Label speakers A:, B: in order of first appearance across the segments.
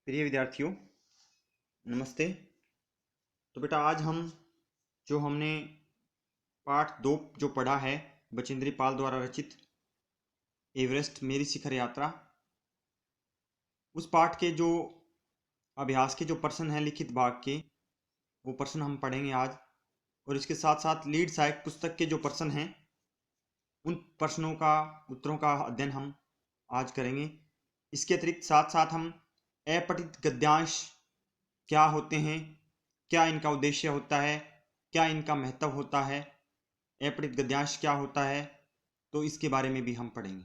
A: प्रिय विद्यार्थियों, नमस्ते। तो बेटा आज हम जो हमने पाठ 2 जो पढ़ा है बचेंद्री पाल द्वारा रचित एवरेस्ट मेरी शिखर यात्रा, उस पाठ के जो अभ्यास के जो प्रश्न हैं लिखित भाग के, वो प्रश्न हम पढ़ेंगे आज। और इसके साथ साथ लीड सहायक पुस्तक के जो प्रश्न हैं उन प्रश्नों का उत्तरों का अध्ययन हम आज करेंगे। इसके अतिरिक्त साथ साथ हम अपठित गद्यांश क्या होते हैं, क्या इनका उद्देश्य होता है, क्या इनका महत्व होता है, अपठित गद्यांश क्या होता है, तो इसके बारे में भी हम पढ़ेंगे।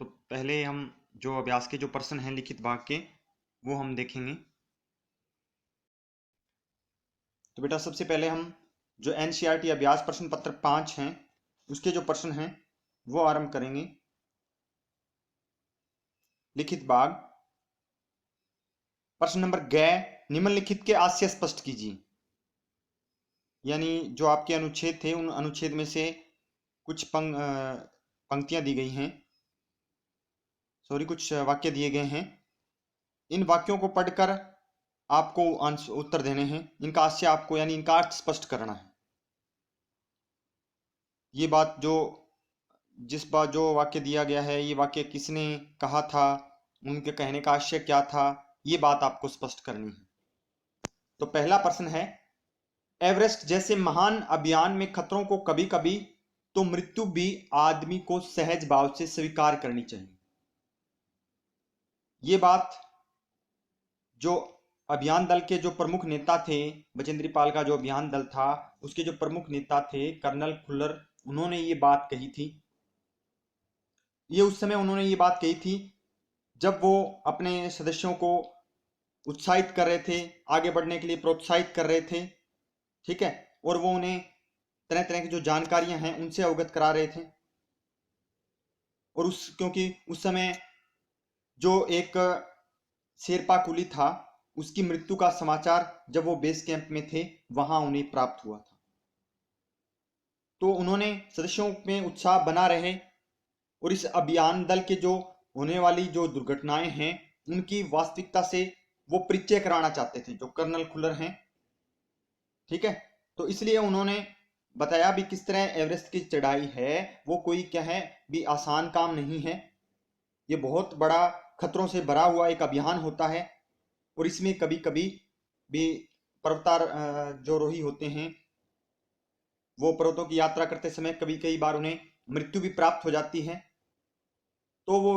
A: तो पहले हम जो अभ्यास के जो प्रश्न हैं लिखित भाग के वो हम देखेंगे। तो बेटा सबसे पहले हम जो एनसीईआरटी अभ्यास प्रश्न पत्र 5 हैं उसके जो प्रश्न हैं वो आरंभ करेंगे। लिखित भाग प्रश्न नंबर ग निम्नलिखित के आशय स्पष्ट कीजिए। यानी जो आपके अनुच्छेद थे उन अनुच्छेद में से कुछ पंक्तियां दी गई हैं, कुछ वाक्य दिए गए हैं। इन वाक्यों को पढ़कर आपको उत्तर देने हैं। इनका आशय आपको यानी इनका अर्थ स्पष्ट करना है। ये बात जो वाक्य दिया गया है, ये वाक्य किसने कहा था, उनके कहने का आशय क्या था, ये बात आपको स्पष्ट करनी है। तो पहला प्रश्न है, एवरेस्ट जैसे महान अभियान में खतरों को कभी कभी तो मृत्यु भी आदमी को सहज भाव से स्वीकार करनी चाहिए। ये बात जो अभियान दल के जो प्रमुख नेता थे, बचेंद्री पाल का जो अभियान दल था उसके जो प्रमुख नेता थे कर्नल खुल्लर, उन्होंने ये बात कही थी। ये उस समय उन्होंने ये बात कही थी जब वो अपने सदस्यों को उत्साहित कर रहे थे, आगे बढ़ने के लिए प्रोत्साहित कर रहे थे, ठीक है। और वो उन्हें तरह तरह की जो जानकारियां हैं उनसे अवगत करा रहे थे। और क्योंकि उस समय जो एक शेरपा कुली था उसकी मृत्यु का समाचार जब वो बेस कैंप में थे वहां उन्हें प्राप्त हुआ था, तो उन्होंने सदस्यों में उत्साह बना रहे और इस अभियान दल के जो होने वाली जो दुर्घटनाएं हैं उनकी वास्तविकता से वो परिचय कराना चाहते थे, जो कर्नल खुल्लर हैं, ठीक है। तो इसलिए उन्होंने बताया भी किस तरह एवरेस्ट की चढ़ाई है वो कोई क्या है भी आसान काम नहीं है। ये बहुत बड़ा खतरों से भरा हुआ एक अभियान होता है और इसमें कभी कभी भी पर्वतारोही होते हैं, वो पर्वतों की यात्रा करते समय कभी कई बार उन्हें मृत्यु भी प्राप्त हो जाती है। तो वो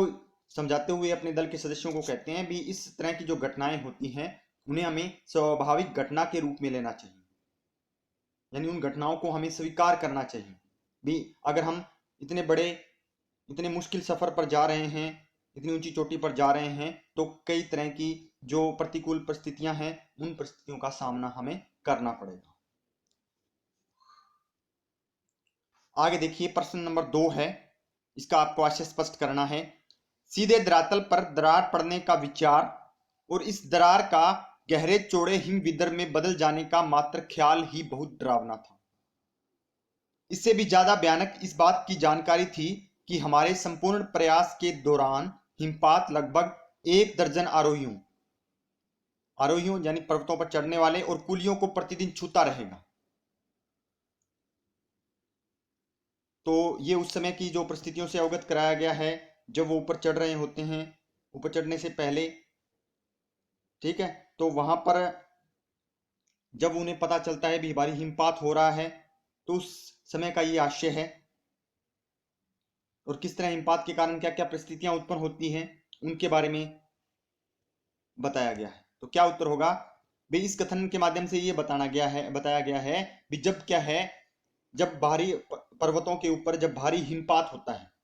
A: समझाते हुए अपने दल के सदस्यों को कहते हैं भी इस तरह की जो घटनाएं होती हैं उन्हें हमें स्वाभाविक घटना के रूप में लेना चाहिए, यानी उन घटनाओं को हमें स्वीकार करना चाहिए भी। अगर हम इतने मुश्किल सफर पर जा रहे हैं, इतनी ऊंची चोटी पर जा रहे हैं, तो कई तरह की जो प्रतिकूल परिस्थितियां हैं उन परिस्थितियों का सामना हमें करना पड़ेगा। आगे देखिए, प्रश्न नंबर 2 है, इसका आपको आशय स्पष्ट करना है। सीधे धरातल पर दरार पड़ने का विचार और इस दरार का गहरे चौड़े हिमविदर में बदल जाने का मात्र ख्याल ही बहुत डरावना था। इससे भी ज्यादा भयानक इस बात की जानकारी थी कि हमारे संपूर्ण प्रयास के दौरान हिमपात लगभग 1 दर्जन आरोहियों यानी पर्वतों पर चढ़ने वाले और कुलियों को प्रतिदिन छूता रहेगा। तो ये उस समय की जो परिस्थितियों से अवगत कराया गया है जब वो ऊपर चढ़ रहे होते हैं, ऊपर चढ़ने से पहले, ठीक है। तो वहां पर जब उन्हें पता चलता है भी भारी हिमपात हो रहा है तो उस समय का ये आशय है और किस तरह हिमपात के कारण क्या क्या परिस्थितियां उत्पन्न होती हैं उनके बारे में बताया गया है। तो क्या उत्तर होगा भी, इस कथन के माध्यम से ये बताया गया है भी जब क्या है, जब भारी पर्वतों के ऊपर जब भारी हिमपात होता है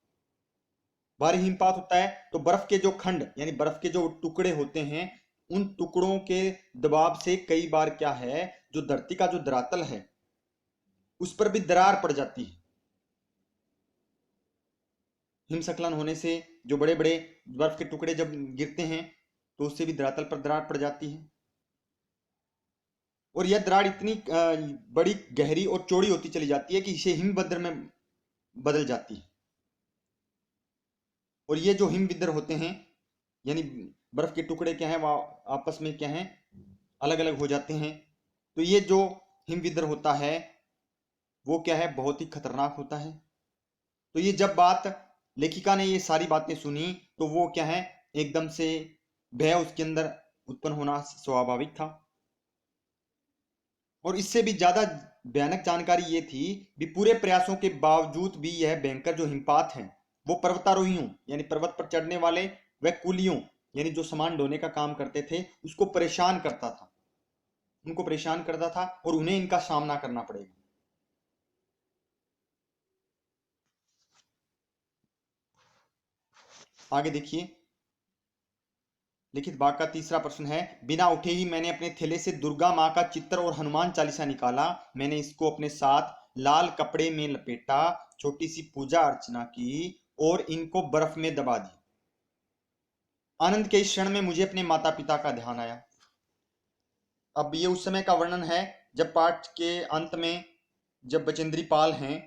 A: तो बर्फ के जो खंड यानी बर्फ के जो टुकड़े होते हैं उन टुकड़ों के दबाव से कई बार क्या है, जो धरती का जो धरातल है उस पर भी दरार पड़ जाती है। हिमस्खलन होने से जो बड़े बड़े बर्फ के टुकड़े जब गिरते हैं तो उससे भी धरातल पर दरार पड़ जाती है और यह दरार इतनी बड़ी गहरी और चौड़ी होती चली जाती है कि इसे हिमबद्र में बदल जाती है। और ये जो हिमविदर होते हैं यानी बर्फ के टुकड़े क्या हैं वो आपस में क्या हैं, अलग अलग हो जाते हैं। तो ये जो हिमविद्र होता है वो क्या है, बहुत ही खतरनाक होता है। तो ये जब बात लेखिका ने ये सारी बातें सुनी तो वो क्या है, एकदम से भय उसके अंदर उत्पन्न होना स्वाभाविक था। और इससे भी ज्यादा भयानक जानकारी ये थी भी पूरे प्रयासों के बावजूद भी यह भयंकर जो हिमपात है वो पर्वतारोहियों यानी पर्वत पर चढ़ने वाले व कुलियों यानी जो सामान ढोने का काम करते थे उसको परेशान करता था, उनको परेशान करता था और उन्हें इनका सामना करना पड़ेगा। आगे देखिए, लिखित भाग का तीसरा प्रश्न है, बिना उठे ही मैंने अपने थैले से दुर्गा माँ का चित्र और हनुमान चालीसा निकाला। मैंने इसको अपने साथ लाल कपड़े में लपेटा, छोटी सी पूजा अर्चना की और इनको बर्फ में दबा दी। आनंद के इस क्षण में मुझे अपने माता पिता का ध्यान आया। अब ये उस समय का वर्णन है जब पाठ के अंत में जब बचेंद्री पाल हैं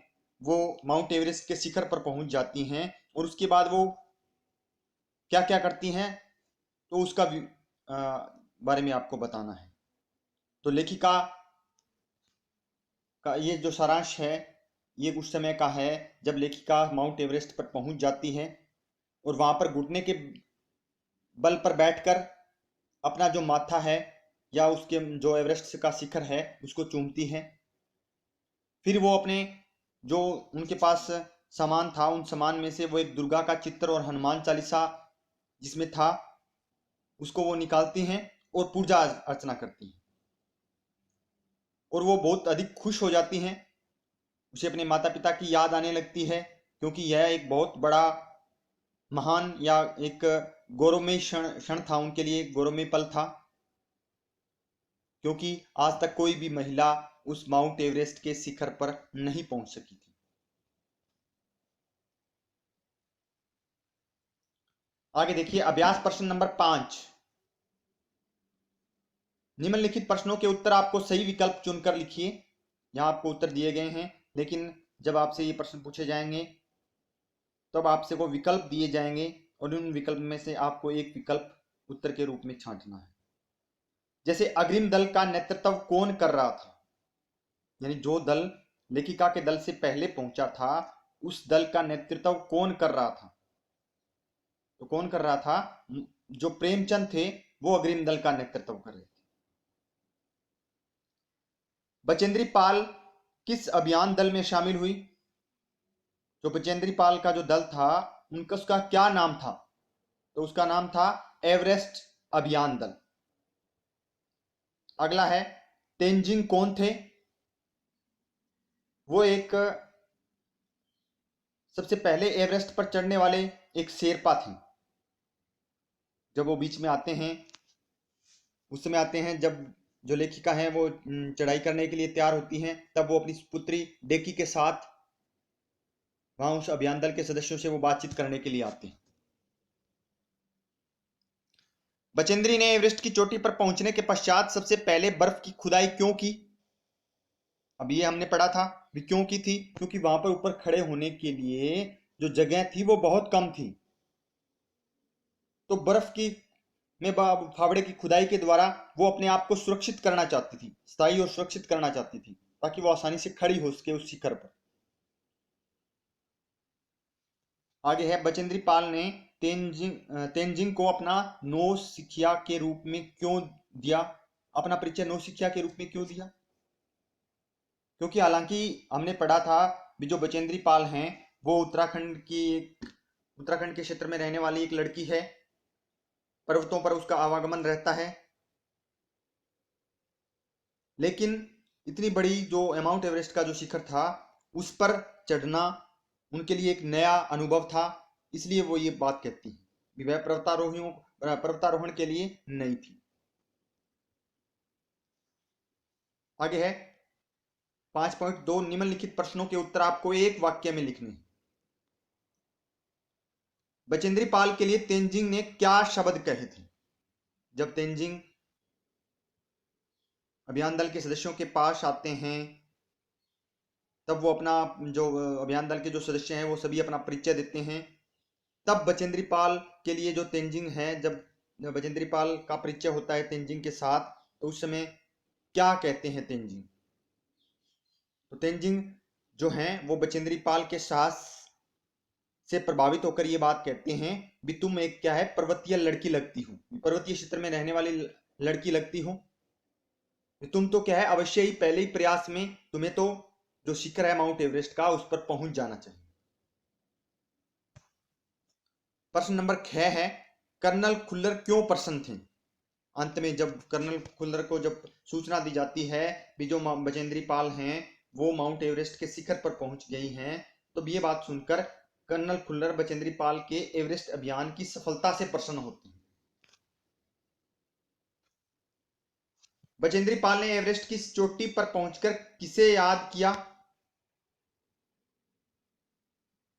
A: वो माउंट एवरेस्ट के शिखर पर पहुंच जाती हैं और उसके बाद वो क्या क्या करती हैं तो उसका बारे में आपको बताना है। तो लेखिका का ये जो सारांश है ये उस समय का है जब लेखिका माउंट एवरेस्ट पर पहुंच जाती है और वहां पर घुटने के बल पर बैठकर अपना जो माथा है या उसके जो एवरेस्ट का शिखर है उसको चूमती है। फिर वो अपने जो उनके पास सामान था उन सामान में से वो एक दुर्गा का चित्र और हनुमान चालीसा जिसमें था उसको वो निकालती हैं और पूजा अर्चना करती हैं। और वो बहुत अधिक खुश हो जाती हैं, उसे अपने माता पिता की याद आने लगती है क्योंकि यह एक बहुत बड़ा महान या एक गौरवमय क्षण था उनके लिए, गौरवमय पल था क्योंकि आज तक कोई भी महिला उस माउंट एवरेस्ट के शिखर पर नहीं पहुंच सकी थी। आगे देखिए अभ्यास प्रश्न नंबर 5। निम्नलिखित प्रश्नों के उत्तर आपको सही विकल्प चुनकर लिखिए। यहां आपको उत्तर दिए गए हैं लेकिन जब आपसे ये प्रश्न पूछे जाएंगे तब आपसे वो विकल्प दिए जाएंगे और उन विकल्प में से आपको एक विकल्प उत्तर के रूप में छांटना है। जैसे अग्रिम दल का नेतृत्व कौन कर रहा था, यानी जो दल लेखिका के दल से पहले पहुंचा था उस दल का नेतृत्व कौन कर रहा था। तो कौन कर रहा था, जो प्रेमचंद थे वो अग्रिम दल का नेतृत्व कर रहे थे। बचेंद्री पाल किस अभियान दल में शामिल हुई, जो बचेंद्री पाल का जो दल था उनका उसका क्या नाम था, तो उसका नाम था एवरेस्ट अभियान दल। अगला है तेंजिंग कौन थे, वो एक सबसे पहले एवरेस्ट पर चढ़ने वाले एक शेरपा थे। जब वो बीच में आते हैं उस समय आते हैं जब जो लेखिका है वो चढ़ाई करने के लिए तैयार होती हैं, तब वो अपनी पुत्री डेकी के साथ वहां उस अभियान दल के सदस्यों से वो बातचीत करने के लिए आते हैं। बचेंद्री ने एवरेस्ट की चोटी पर पहुंचने के पश्चात सबसे पहले बर्फ की खुदाई क्यों की। अब ये हमने पढ़ा था भी क्यों की थी, क्योंकि वहां पर ऊपर खड़े होने के लिए जो जगह थी वो बहुत कम थी। तो बर्फ की में फावड़े की खुदाई के द्वारा वो अपने आप को सुरक्षित करना चाहती थी, स्थायी और सुरक्षित करना चाहती थी ताकि वो आसानी से खड़ी हो सके उस शिखर पर। आगे है बचेंद्री पाल ने तेंजिंग को अपना नौसिखिया के रूप में क्यों दिया, अपना परिचय नौसिखिया के रूप में क्यों दिया। क्योंकि हालांकि हमने पढ़ा था भी जो बचेंद्री पाल हैं वो उत्तराखंड के क्षेत्र में रहने वाली एक लड़की है, पर्वतों पर उसका आवागमन रहता है, लेकिन इतनी बड़ी जो माउंट एवरेस्ट का जो शिखर था उस पर चढ़ना उनके लिए एक नया अनुभव था, इसलिए वो ये बात कहती है वह पर्वतारोहण के लिए नई थी। आगे है 5.2 निम्नलिखित प्रश्नों के उत्तर आपको एक वाक्य में लिखने हैं। बचेंद्री पाल के लिए तेंजिंग ने क्या शब्द कहे थे। जब तेंजिंग अभियान दल के सदस्यों के पास आते हैं तब वो अपना जो अभियान दल के जो सदस्य हैं वो सभी अपना परिचय देते हैं। तब बचेंद्री पाल के लिए जो तेंजिंग है जब बजेंद्री पाल का परिचय होता है तेंजिंग के साथ, तो उस समय क्या कहते हैं तेंजिंग? तो तेंजिंग जो हैं वो बचेंद्री पाल के साहस से प्रभावित होकर ये बात कहते हैं भी तुम एक क्या है पर्वतीय लड़की लगती हो, पर्वतीय क्षेत्र में रहने वाली लड़की लगती हो, तुम तो क्या है अवश्य ही पहले ही प्रयास में तुम्हें तो जो शिखर है माउंट एवरेस्ट का उस पर पहुंच जाना चाहिए। प्रश्न नंबर 6 है कर्नल खुल्लर क्यों प्रसन्न थे? अंत में जब कर्नल खुल्लर को जब सूचना दी जाती है भी जो बचेंद्री पाल हैं वो माउंट एवरेस्ट के शिखर पर पहुंच गई हैं, तो ये बात सुनकर कर्नल खुल्लर बचेंद्री पाल के एवरेस्ट अभियान की सफलता से प्रसन्न होते हैं। बचेंद्री पाल ने एवरेस्ट की चोटी पर पहुंचकर किसे याद किया?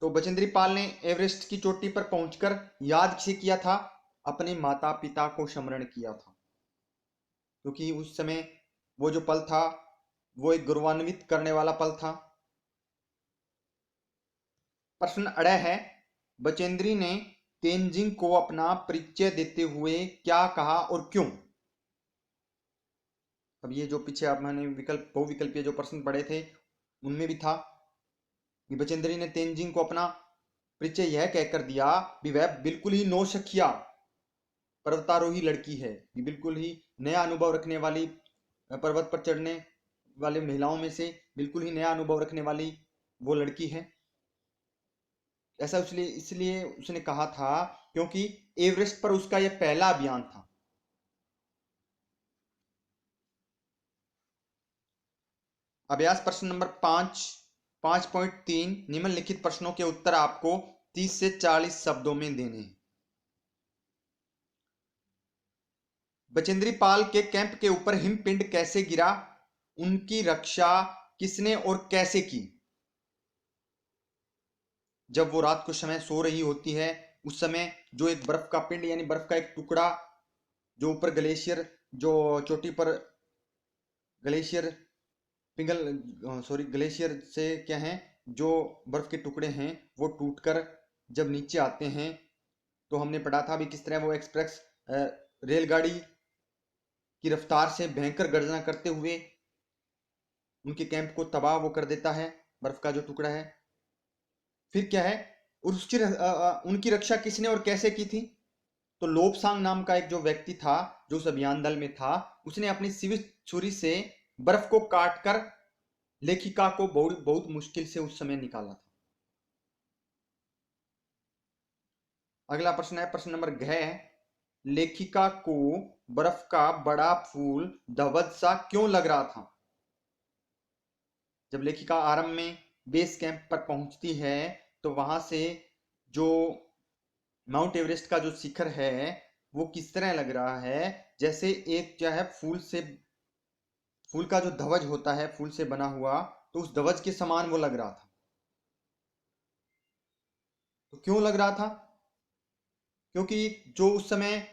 A: तो बचेंद्री पाल ने एवरेस्ट की चोटी पर पहुंचकर याद किसे किया था? अपने माता पिता को स्मरण किया था, क्योंकि उस समय वो जो पल था वो एक गौरवान्वित करने वाला पल था। प्रश्न अड़े है बचेंद्री ने तेंजिंग को अपना परिचय देते हुए क्या कहा और क्यों? अब ये जो पीछे आप मैंने विकल्प बहुविकल्पीय जो प्रश्न पढ़े थे उनमें भी था कि बचेंद्री ने तेंजिंग को अपना परिचय यह कहकर दिया भी वह बिल्कुल ही नौशखिया पर्वतारोही लड़की है, कि बिल्कुल ही नया अनुभव रखने वाली, पर्वत पर चढ़ने वाली महिलाओं में से बिल्कुल ही नया अनुभव रखने वाली वो लड़की है। ऐसा इसलिए उसने कहा था क्योंकि एवरेस्ट पर उसका यह पहला अभियान था। अभ्यास प्रश्न नंबर 5.3 निम्नलिखित प्रश्नों के उत्तर आपको 30 से 40 शब्दों में देने हैं। बचेंद्री पाल के कैंप के ऊपर हिमपिंड कैसे गिरा? उनकी रक्षा किसने और कैसे की? जब वो रात को समय सो रही होती है उस समय जो एक बर्फ का पिंड यानी बर्फ का एक टुकड़ा जो ऊपर ग्लेशियर जो चोटी पर ग्लेशियर ग्लेशियर से क्या है जो बर्फ के टुकड़े हैं वो टूटकर जब नीचे आते हैं, तो हमने पढ़ा था भी किस तरह वो एक्सप्रेस रेलगाड़ी की रफ्तार से भयंकर गर्जना करते हुए उनके कैंप को तबाह वो कर देता है, बर्फ का जो टुकड़ा है। फिर क्या है उनकी रक्षा किसने और कैसे की थी? तो लोबसांग नाम का एक जो व्यक्ति था जो उस अभियान दल में था, उसने अपनी सीवित छुरी से बर्फ को काटकर लेखिका को बहुत बहुत मुश्किल से उस समय निकाला था। अगला प्रश्न है प्रश्न नंबर 6, लेखिका को बर्फ का बड़ा फूल धवज सा क्यों लग रहा था? जब लेखिका आरंभ में बेस कैंप पर पहुंचती है तो वहां से जो माउंट एवरेस्ट का जो शिखर है वो किस तरह लग रहा है, जैसे एक क्या है फूल का जो ध्वज होता है फूल से बना हुआ, तो उस ध्वज के समान वो लग रहा था। तो क्यों लग रहा था? क्योंकि जो उस समय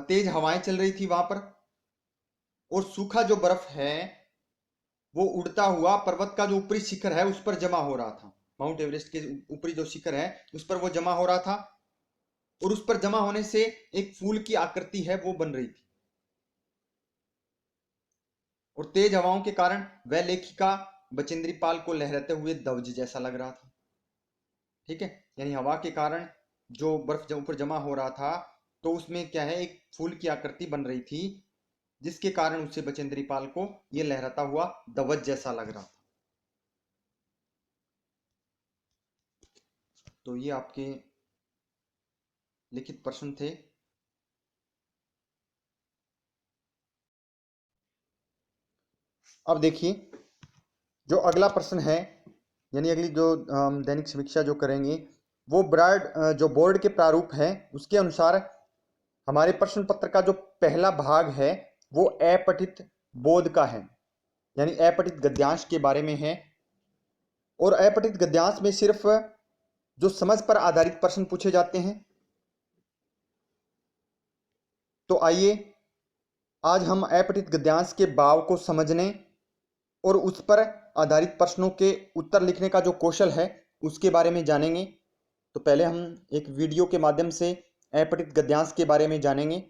A: तेज हवाएं चल रही थी वहां पर, और सूखा जो बर्फ है वो उड़ता हुआ पर्वत का जो ऊपरी शिखर है उस पर जमा हो रहा था। माउंट एवरेस्ट के ऊपरी जो शिखर है उस पर वो जमा हो रहा था, और उस पर जमा होने से एक फूल की आकृति है वो बन रही थी, और तेज हवाओं के कारण वह लेखिका बचेंद्री पाल को लहराते हुए ध्वज जैसा लग रहा था। ठीक है, यानी हवा के कारण जो बर्फ ऊपर जमा हो रहा था तो उसमें क्या है एक फूल की आकृति बन रही थी, जिसके कारण उसे बचेंद्री पाल को यह लहराता हुआ ध्वज जैसा लग रहा था। तो ये आपके लिखित प्रश्न थे। अब देखिए जो अगला प्रश्न है, यानी अगली जो दैनिक समीक्षा जो करेंगे वो जो बोर्ड के प्रारूप है उसके अनुसार हमारे प्रश्न पत्र का जो पहला भाग है वो अपठित बोध का है, यानी अपठित गद्यांश के बारे में है। और अपठित गद्यांश में सिर्फ जो समझ पर आधारित प्रश्न पूछे जाते हैं। तो आइए आज हम अपठित गद्यांश के भाव को समझने और उस पर आधारित प्रश्नों के उत्तर लिखने का जो कौशल है उसके बारे में जानेंगे। तो पहले हम एक वीडियो के माध्यम से अपठित गद्यांश के बारे में जानेंगे।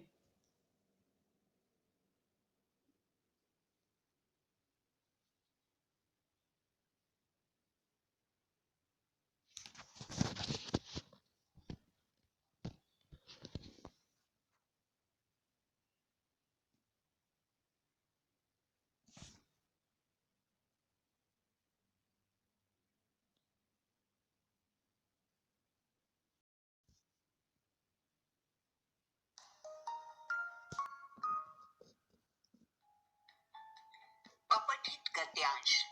B: अपठित गद्यांश।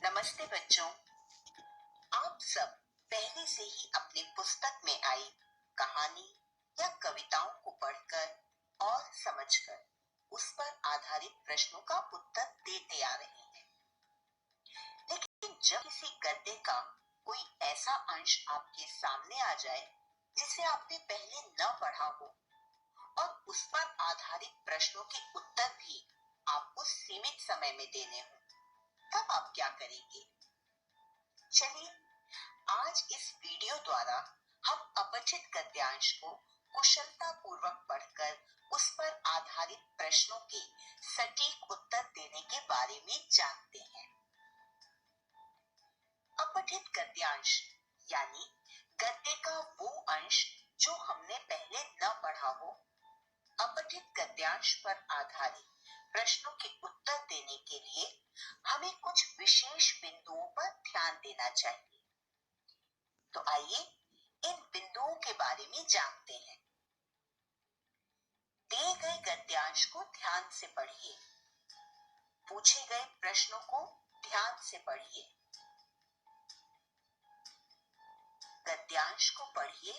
B: नमस्ते बच्चों, आप सब पहले से ही अपनी पुस्तक में आई कहानी या कविताओं को पढ़कर और समझकर उस पर आधारित प्रश्नों का उत्तर देते आ रहे हैं। लेकिन जब किसी गद्य का कोई ऐसा अंश आपके सामने आ जाए जिसे आपने पहले न पढ़ा हो और उस पर आधारित प्रश्नों के उत्तर भी आपको सीमित समय में देने हो, तब आप क्या करेंगे? चलिए, आज इस वीडियो द्वारा हम अपठित गद्यांश को कुशलता पूर्वक पढ़कर उस पर आधारित प्रश्नों के सटीक उत्तर देने के बारे में जानते हैं। अपठित गद्यांश यानी गद्य का वो अंश जो हमने पहले न पढ़ा हो। अपठित गद्यांश पर आधारित प्रश्नों के उत्तर देने के लिए हमें कुछ विशेष बिंदुओं पर ध्यान देना चाहिए। तो आइए इन बिंदुओं के बारे में जानते हैं। दिए गए गद्यांश को ध्यान से पढ़िए। पूछे गए प्रश्नों को ध्यान से पढ़िए। गद्यांश को पढ़िए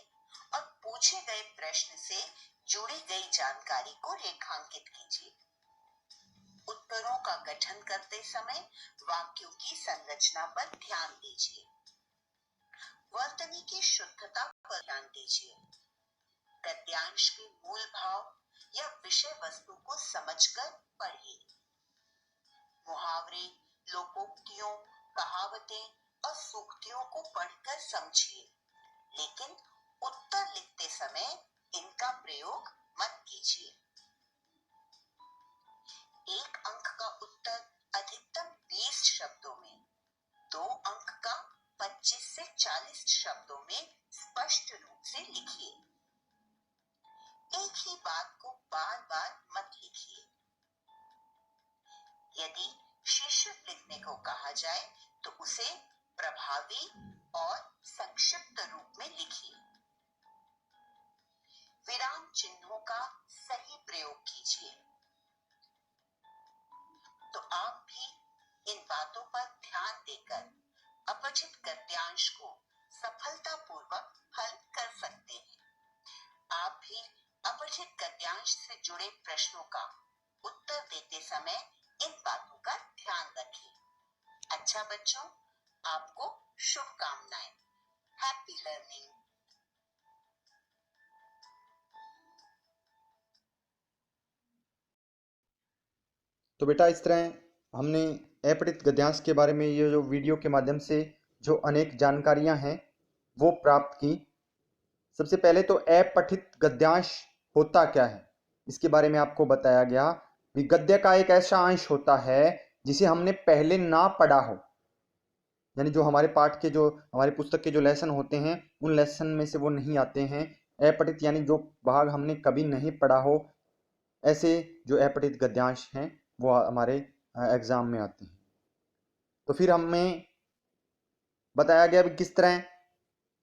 B: और पूछे गए प्रश्न से जुड़ी गई जानकारी को रेखांकित कीजिए। उत्तरों का गठन करते समय वाक्यों की संरचना पर ध्यान दीजिए। वर्तनी की शुद्धता पर ध्यान दीजिए। गद्यांश के मूल भाव या विषय वस्तु को समझकर पढ़िए। मुहावरे, लोकोक्तियों, कहावतें और सूक्तियों को पढ़कर समझिए, लेकिन उत्तर लिखते समय इनका प्रयोग मत कीजिए। 1 अंक का उत्तर अधिकतम 20 शब्दों में, 2 अंक का 25 से 40 शब्दों में स्पष्ट रूप से लिखिए। एक ही बात को बार बार मत लिखिए। यदि शीर्षक लिखने को कहा जाए तो उसे प्रभावी और संक्षिप्त रूप में लिखिए। विराम चिन्हों का सही प्रयोग कीजिए। तो आप भी इन बातों पर ध्यान देकर अपठित गद्यांश को सफलतापूर्वक हल कर सकते हैं। आप भी अपठित गद्यांश से जुड़े प्रश्नों का उत्तर देते समय इन बातों का ध्यान रखें। अच्छा बच्चों, आपको शुभकामनाएं। Happy learning.
A: तो बेटा, इस तरह हमने अपठित गद्यांश के बारे में ये जो वीडियो के माध्यम से जो अनेक जानकारियां हैं वो प्राप्त की। सबसे पहले तो अपठित गद्यांश होता क्या है, इसके बारे में आपको बताया गया कि गद्य का एक ऐसा अंश होता है जिसे हमने पहले ना पढ़ा हो, यानी जो हमारे पाठ के जो हमारी पुस्तक के जो लेसन होते हैं उन लेसन में से वो नहीं आते हैं। अपठित यानी जो भाग हमने कभी नहीं पढ़ा हो, ऐसे जो अपठित गद्यांश हैं वो हमारे एग्जाम में आते हैं। तो फिर हमें बताया गया कि किस तरह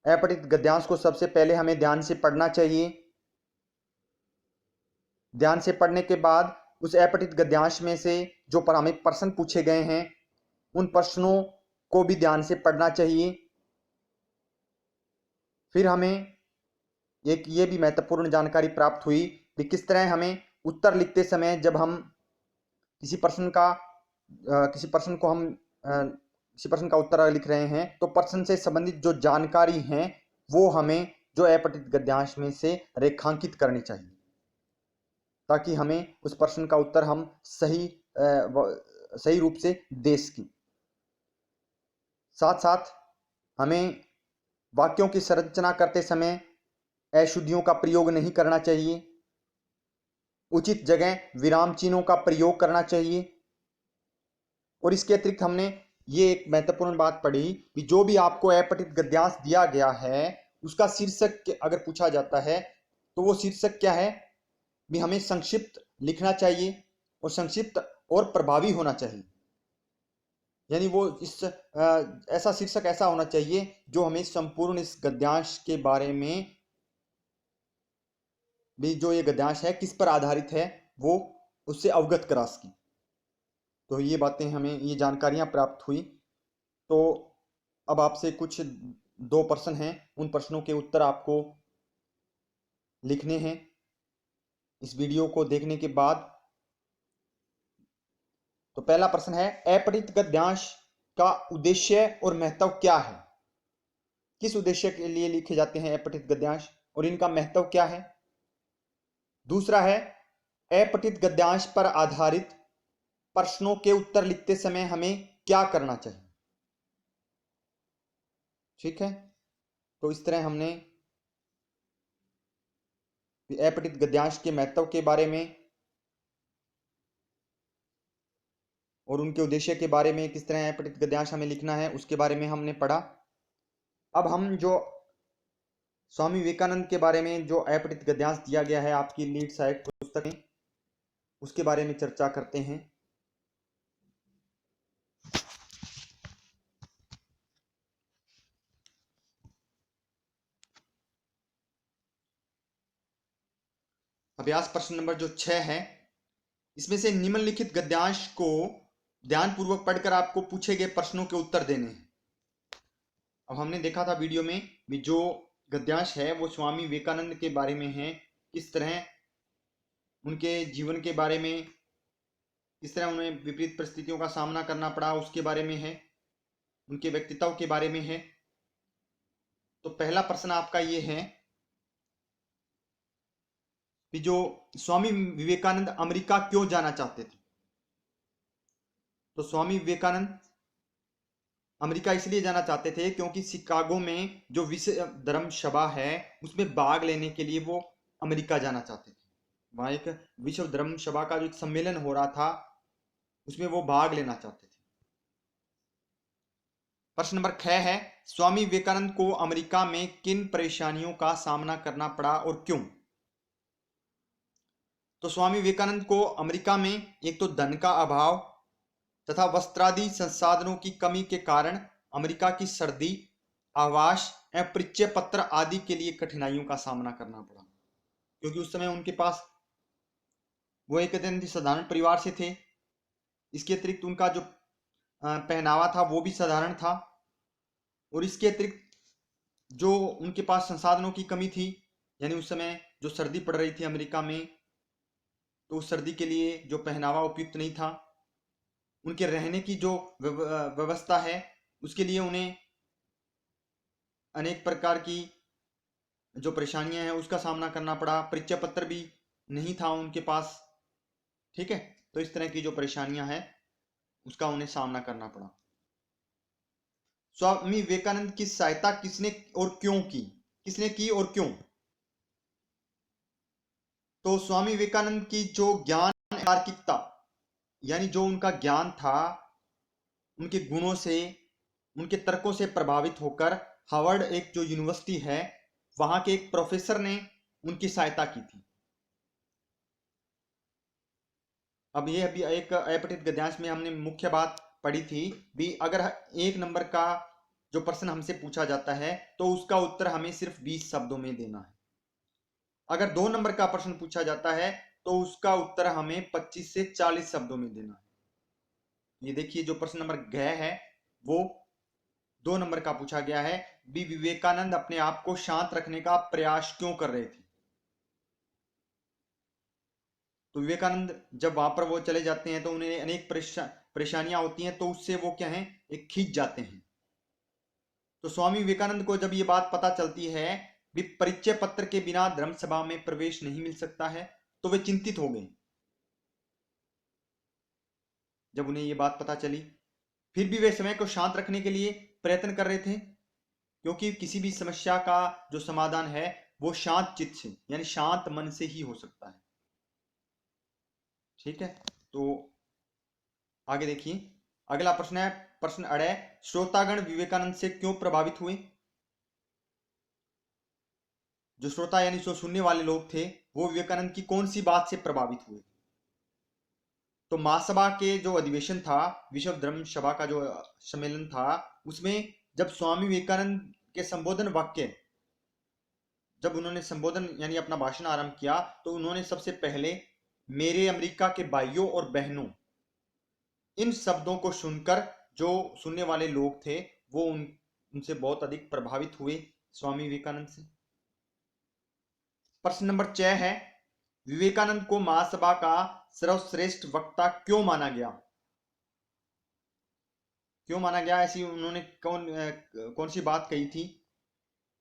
A: अपठित गद्यांश को सबसे पहले हमें ध्यान से पढ़ना चाहिए। ध्यान से पढ़ने के बाद उस अपठित गद्यांश में से जो पर हमें प्रश्न पूछे गए हैं उन प्रश्नों को भी ध्यान से पढ़ना चाहिए। फिर हमें एक ये भी महत्वपूर्ण जानकारी प्राप्त हुई कि किस तरह हमें उत्तर लिखते समय जब हम किसी प्रश्न का उत्तर लिख रहे हैं तो प्रश्न से संबंधित जो जानकारी है वो हमें जो अपठित गद्यांश में से रेखांकित करनी चाहिए, ताकि हमें उस प्रश्न का उत्तर हम सही रूप से दे सकें। साथ साथ हमें वाक्यों की संरचना करते समय अशुद्धियों का प्रयोग नहीं करना चाहिए, उचित जगह विराम चिन्हों का प्रयोग करना चाहिए। और इसके अतिरिक्त हमने ये एक महत्वपूर्ण बात पढ़ी कि जो भी आपको अपठित गद्यांश दिया गया है उसका शीर्षक अगर पूछा जाता है तो वो शीर्षक क्या है भी हमें संक्षिप्त लिखना चाहिए और संक्षिप्त और प्रभावी होना चाहिए। यानी वो ऐसा शीर्षक ऐसा होना चाहिए जो हमें संपूर्ण इस गद्यांश के बारे में भी, जो ये गद्यांश है किस पर आधारित है, वो उससे अवगत करा सके। तो ये बातें हमें, ये जानकारियां प्राप्त हुई। तो अब आपसे कुछ 2 प्रश्न हैं, उन प्रश्नों के उत्तर आपको लिखने हैं इस वीडियो को देखने के बाद। तो पहला प्रश्न है, अपठित गद्यांश का उद्देश्य और महत्व क्या है? किस उद्देश्य के लिए लिखे जाते हैं अपठित गद्यांश और इनका महत्व क्या है? दूसरा है, अपठित गद्यांश पर आधारित प्रश्नों के उत्तर लिखते समय हमें क्या करना चाहिए? ठीक है, तो इस तरह हमने अपठित गद्यांश के महत्व के बारे में और उनके उद्देश्य के बारे में, किस तरह अपठित गद्यांश हमें लिखना है, उसके बारे में हमने पढ़ा। अब हम जो स्वामी विवेकानंद के बारे में जो अपठित गद्यांश दिया गया है आपकी लीड सहायक पुस्तक में, उसके बारे में चर्चा करते हैं। अभ्यास प्रश्न नंबर जो 6 है, इसमें से निम्नलिखित गद्यांश को ध्यानपूर्वक पढ़कर आपको पूछे गए प्रश्नों के उत्तर देने हैं। अब हमने देखा था वीडियो में भी जो गद्यांश है वो स्वामी विवेकानंद के बारे में है, किस तरह उनके जीवन के बारे में, किस तरह उन्हें विपरीत परिस्थितियों का सामना करना पड़ा उसके बारे में है, उनके व्यक्तित्व के बारे में है। तो पहला प्रश्न आपका ये है कि जो स्वामी विवेकानंद अमेरिका क्यों जाना चाहते थे? तो स्वामी विवेकानंद अमेरिका इसलिए जाना चाहते थे क्योंकि शिकागो में जो विश्व धर्म सभा है उसमें भाग लेने के लिए वो अमेरिका जाना चाहते थे। वहां एक विश्व धर्म सभा का जो एक सम्मेलन हो रहा था उसमें वो भाग लेना चाहते थे। प्रश्न नंबर 6 है, स्वामी विवेकानंद को अमेरिका में किन परेशानियों का सामना करना पड़ा और क्यों? तो स्वामी विवेकानंद को अमेरिका में एक तो धन का अभाव तथा वस्त्रादि संसाधनों की कमी के कारण अमेरिका की सर्दी, आवास एवं परिचय पत्र आदि के लिए कठिनाइयों का सामना करना पड़ा, क्योंकि उस समय उनके पास वो एक अत्यंत साधारण परिवार से थे। इसके अतिरिक्त उनका जो पहनावा था वो भी साधारण था, और इसके अतिरिक्त जो उनके पास संसाधनों की कमी थी, यानी उस समय जो सर्दी पड़ रही थी अमेरिका में, तो उस सर्दी के लिए जो पहनावा उपयुक्त नहीं था। उनके रहने की जो व्यवस्था है उसके लिए उन्हें अनेक प्रकार की जो परेशानियां हैं उसका सामना करना पड़ा। परिचय पत्र भी नहीं था उनके पास। ठीक है, तो इस तरह की जो परेशानियां हैं उसका उन्हें सामना करना पड़ा। स्वामी विवेकानंद की सहायता किसने और क्यों की? किसने की और क्यों? तो स्वामी विवेकानंद की जो ज्ञान तार्किकता, यानी जो उनका ज्ञान था, उनके गुणों से, उनके तर्कों से प्रभावित होकर हार्वर्ड एक जो यूनिवर्सिटी है वहां के एक प्रोफेसर ने उनकी सहायता की थी। अब ये अभी एक अपठित गद्यांश में हमने मुख्य बात पढ़ी थी भी, अगर 1 नंबर का जो प्रश्न हमसे पूछा जाता है तो उसका उत्तर हमें सिर्फ 20 शब्दों में देना है। अगर 2 नंबर का प्रश्न पूछा जाता है तो उसका उत्तर हमें 25 से 40 शब्दों में देना है। ये देखिए जो प्रश्न नंबर ग है वो 2 नंबर का पूछा गया है, भी विवेकानंद अपने आप को शांत रखने का प्रयास क्यों कर रहे थे? तो विवेकानंद जब वहां पर वो चले जाते हैं तो उन्हें अनेक परेशानियां होती हैं, तो उससे वो क्या है, एक खींच जाते हैं। तो स्वामी विवेकानंद को जब ये बात पता चलती है भी परिचय पत्र के बिना धर्म सभा में प्रवेश नहीं मिल सकता है, तो वे चिंतित हो गए। जब उन्हें ये बात पता चली, फिर भी वे समय को शांत रखने के लिए प्रयत्न कर रहे थे, क्योंकि किसी भी समस्या का जो समाधान है वो शांत चित्त से यानी शांत मन से ही हो सकता है। ठीक है, तो आगे देखिए, अगला प्रश्न है प्रश्न अड़े, श्रोतागण विवेकानंद से क्यों प्रभावित हुए? जो श्रोता यानी जो सुनने वाले लोग थे वो विवेकानंद की कौन सी बात से प्रभावित हुए? तो महासभा के जो अधिवेशन था, विश्व धर्म सभा का जो सम्मेलन था, उसमें जब स्वामी विवेकानंद के संबोधन वाक्य, जब उन्होंने संबोधन यानी अपना भाषण आरंभ किया, तो उन्होंने सबसे पहले मेरे अमेरिका के भाइयों और बहनों, इन शब्दों को सुनकर जो सुनने वाले लोग थे वो उनसे बहुत अधिक प्रभावित हुए स्वामी विवेकानंद से। प्रश्न नंबर 6 है, विवेकानंद को महासभा का सर्वश्रेष्ठ वक्ता क्यों माना गया? क्यों माना गया, ऐसी उन्होंने कौन सी बात कही थी?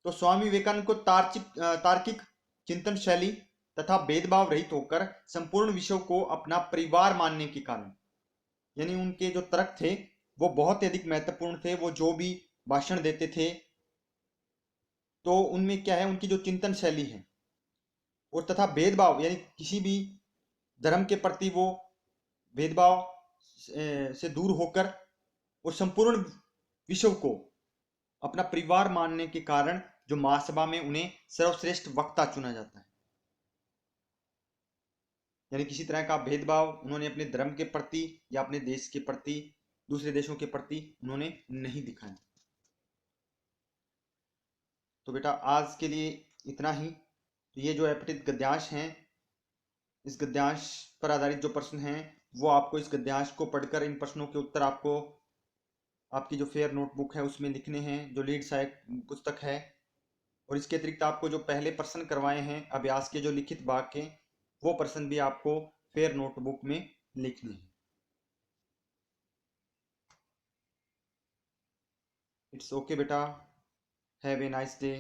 A: तो स्वामी विवेकानंद को तार्किक चिंतन शैली तथा भेदभाव रहित होकर संपूर्ण विश्व को अपना परिवार मानने के कारण, यानी उनके जो तर्क थे वो बहुत ही अधिक महत्वपूर्ण थे। वो जो भी भाषण देते थे तो उनमें क्या है, उनकी जो चिंतन शैली है, और तथा भेदभाव यानी किसी भी धर्म के प्रति वो भेदभाव से दूर होकर और संपूर्ण विश्व को अपना परिवार मानने के कारण जो महासभा में उन्हें सर्वश्रेष्ठ वक्ता चुना जाता है। यानी किसी तरह का भेदभाव उन्होंने अपने धर्म के प्रति या अपने देश के प्रति, दूसरे देशों के प्रति उन्होंने नहीं दिखाया। तो बेटा आज के लिए इतना ही। तो ये जो अपठित गद्यांश हैं, इस गद्यांश पर आधारित जो प्रश्न हैं वो आपको इस गद्यांश को पढ़कर इन प्रश्नों के उत्तर आपको आपकी जो फेयर नोटबुक है उसमें लिखने हैं, जो लीड सहायक पुस्तक है। और इसके अतिरिक्त आपको जो पहले प्रश्न करवाए हैं अभ्यास के जो लिखित भाग के, वो प्रश्न भी आपको फेयर नोटबुक में लिखने हैं। इट्स ओके बेटा, हैव ए नाइस डे।